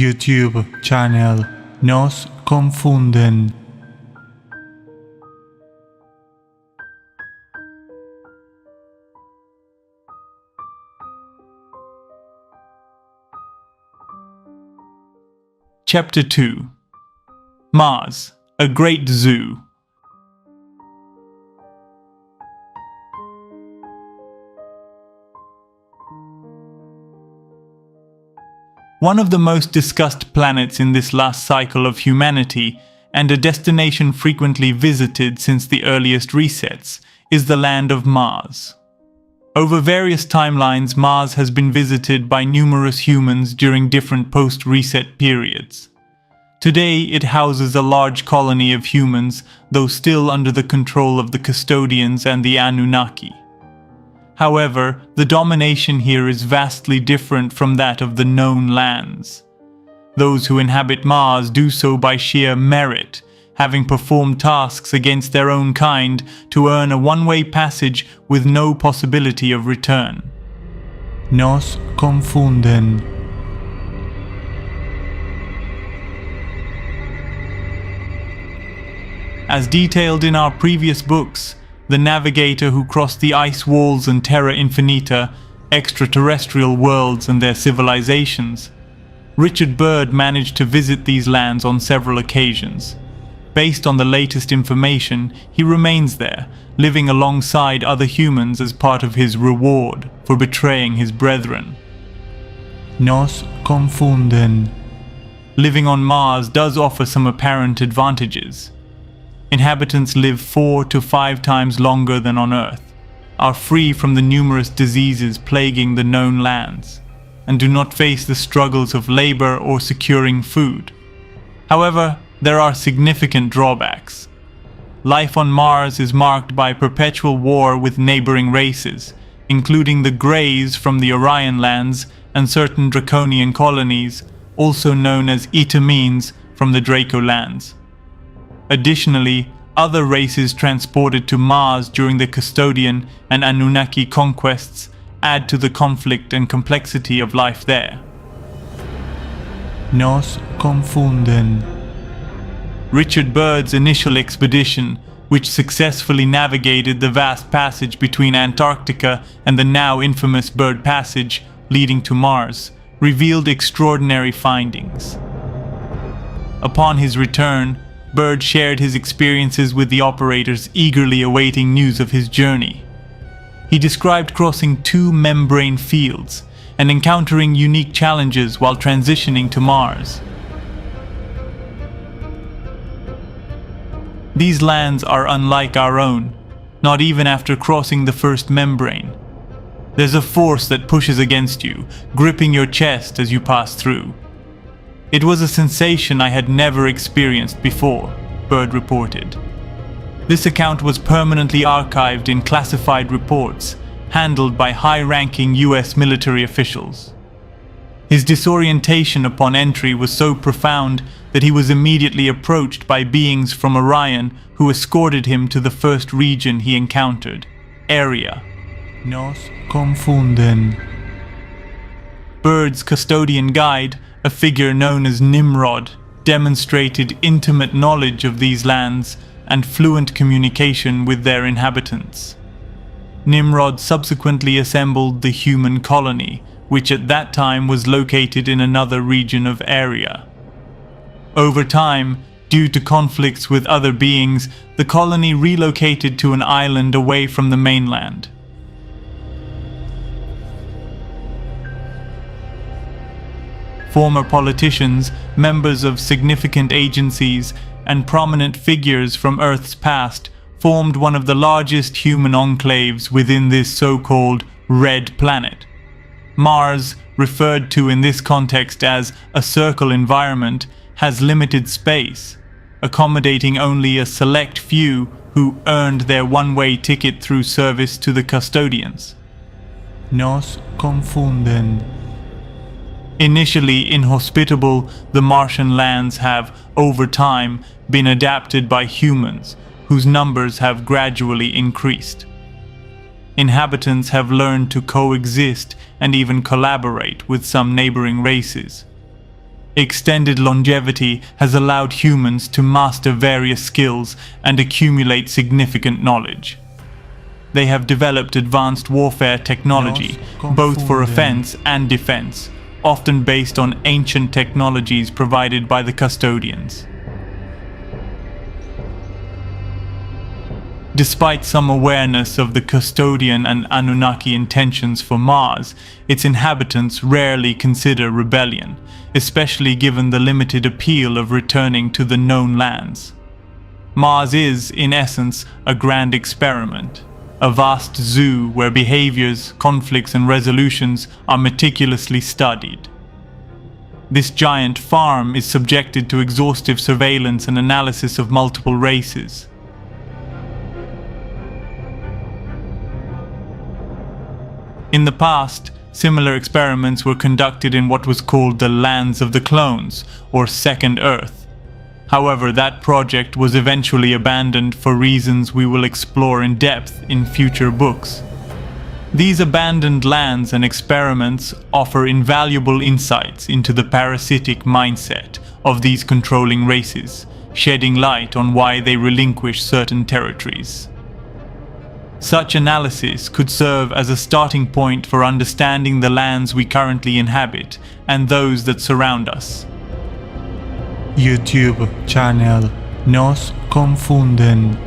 YouTube channel Nos Confunden. Chapter 2. Mars, a Great Zoo. One of the most discussed planets in this last cycle of humanity, and a destination frequently visited since the earliest resets, is the land of Mars. Over various timelines, Mars has been visited by numerous humans during different post-reset periods. Today, it houses a large colony of humans, though still under the control of the custodians and the Anunnaki. However, the domination here is vastly different from that of the known lands. Those who inhabit Mars do so by sheer merit, having performed tasks against their own kind to earn a one-way passage with no possibility of return. Nos Confunden. As detailed in our previous books, the Navigator who crossed the ice walls and TERRA-INFINITA, extraterrestrial worlds and their civilizations, Richard Byrd managed to visit these lands on several occasions. Based on the latest information, he remains there, living alongside other humans as part of his reward for betraying his brethren. Nos Confunden. Living on Mars does offer some apparent advantages. Inhabitants live 4 to 5 times longer than on Earth, are free from the numerous diseases plaguing the known lands, and do not face the struggles of labor or securing food. However, there are significant drawbacks. Life on Mars is marked by perpetual war with neighboring races, including the Greys from the Orion lands and certain Draconian colonies, also known as Etamines from the Draco lands. Additionally, other races transported to Mars during the Custodian and Anunnaki conquests add to the conflict and complexity of life there. Nos Confunden. Richard Byrd's initial expedition, which successfully navigated the vast passage between Antarctica and the now infamous Byrd Passage leading to Mars, revealed extraordinary findings. Upon his return, Byrd shared his experiences with the operators eagerly awaiting news of his journey. He described crossing 2 membrane fields and encountering unique challenges while transitioning to Mars. These lands are unlike our own, not even after crossing the first membrane. There's a force that pushes against you, gripping your chest as you pass through. It was a sensation I had never experienced before, Byrd reported. This account was permanently archived in classified reports, handled by high-ranking US military officials. His disorientation upon entry was so profound that he was immediately approached by beings from Orion who escorted him to the first region he encountered, Area. Nos Confunden. Byrd's custodian guide, a figure known as Nimrod, demonstrated intimate knowledge of these lands and fluent communication with their inhabitants. Nimrod subsequently assembled the human colony, which at that time was located in another region of Area. Over time, due to conflicts with other beings, the colony relocated to an island away from the mainland. Former politicians, members of significant agencies, and prominent figures from Earth's past formed one of the largest human enclaves within this so-called Red Planet. Mars, referred to in this context as a circle environment, has limited space, accommodating only a select few who earned their one-way ticket through service to the custodians. Nos Confunden. Initially inhospitable, the Martian lands have, over time, been adapted by humans, whose numbers have gradually increased. Inhabitants have learned to coexist and even collaborate with some neighboring races. Extended longevity has allowed humans to master various skills and accumulate significant knowledge. They have developed advanced warfare technology, both for offense and defense, often based on ancient technologies provided by the custodians. Despite some awareness of the custodian and Anunnaki intentions for Mars, its inhabitants rarely consider rebellion, especially given the limited appeal of returning to the known lands. Mars is, in essence, a grand experiment, a vast zoo where behaviors, conflicts, and resolutions are meticulously studied. This giant farm is subjected to exhaustive surveillance and analysis of multiple races. In the past, similar experiments were conducted in what was called the Lands of the Clones, or Second Earth. However, that project was eventually abandoned for reasons we will explore in depth in future books. These abandoned lands and experiments offer invaluable insights into the parasitic mindset of these controlling races, shedding light on why they relinquish certain territories. Such analysis could serve as a starting point for understanding the lands we currently inhabit and those that surround us. YouTube channel Nos Confunden.